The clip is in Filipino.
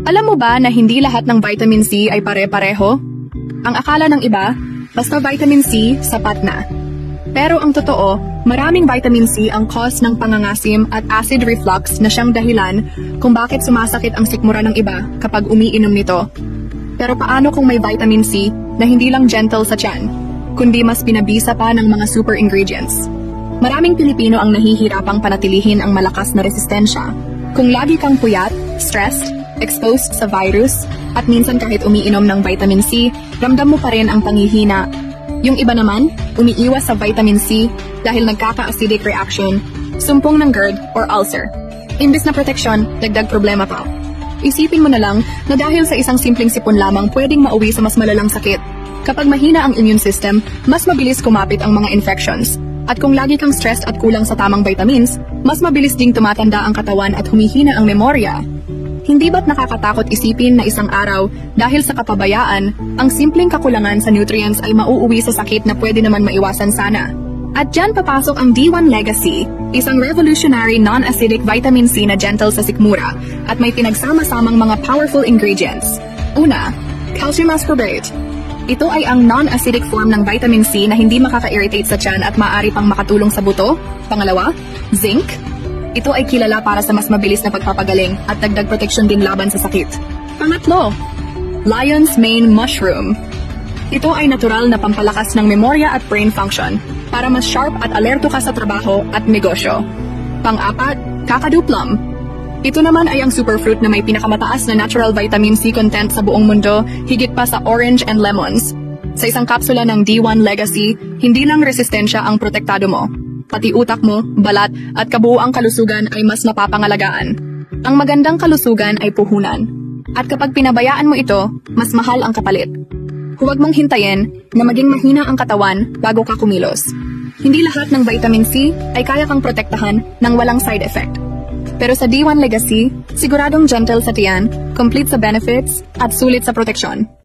Alam mo ba na hindi lahat ng vitamin C ay pare-pareho? Ang akala ng iba, basta vitamin C, sapat na. Pero ang totoo, maraming vitamin C ang cause ng pangangasim at acid reflux na siyang dahilan kung bakit sumasakit ang sikmura ng iba kapag umiinom nito. Pero paano kung may vitamin C na hindi lang gentle sa tiyan, kundi mas pinabisa pa ng mga super ingredients? Maraming Pilipino ang nahihirapang panatilihin ang malakas na resistensya. Kung lagi kang puyat, stressed, exposed sa virus, at minsan kahit umiinom ng vitamin C, ramdam mo pa rin ang panghihina. Yung iba naman, umiiwas sa vitamin C dahil nagkaka-acidic reaction, sumpong ng GERD or ulcer. Imbis na proteksyon, dagdag problema pa. Isipin mo na lang na dahil sa isang simpleng sipon lamang pwedeng mauwi sa mas malalang sakit. Kapag mahina ang immune system, mas mabilis kumapit ang mga infections. At kung lagi kang stressed at kulang sa tamang vitamins, mas mabilis ding tumatanda ang katawan at humihina ang memorya. Hindi ba't nakakatakot isipin na isang araw, dahil sa kapabayaan, ang simpleng kakulangan sa nutrients ay mauuwi sa sakit na pwede naman maiwasan sana? At dyan papasok ang D1 Legacy, isang revolutionary non-acidic vitamin C na gentle sa sikmura at may pinagsama-samang mga powerful ingredients. Una, calcium ascorbate. Ito ay ang non-acidic form ng vitamin C na hindi makaka-irritate sa tiyan at maaari pang makatulong sa buto. Pangalawa, zinc. Ito ay kilala para sa mas mabilis na pagpapagaling at dagdag proteksyon din laban sa sakit. Pangatlo, lion's mane mushroom. Ito ay natural na pampalakas ng memorya at brain function para mas sharp at alerto ka sa trabaho at negosyo. Pang-apat, kakadu plum. Ito naman ay ang superfruit na may pinakamataas na natural vitamin C content sa buong mundo, higit pa sa orange and lemons. Sa isang kapsula ng D1 Legacy, hindi lang resistensya ang protektado mo. Pati utak mo, balat, at kabuuang kalusugan ay mas napapangalagaan. Ang magandang kalusugan ay puhunan. At kapag pinabayaan mo ito, mas mahal ang kapalit. Huwag mong hintayin na maging mahina ang katawan bago ka kumilos. Hindi lahat ng vitamin C ay kaya kang protektahan ng walang side effect. Pero sa D1 Legacy, siguradong gentle sa tiyan, complete sa benefits, at sulit sa proteksyon.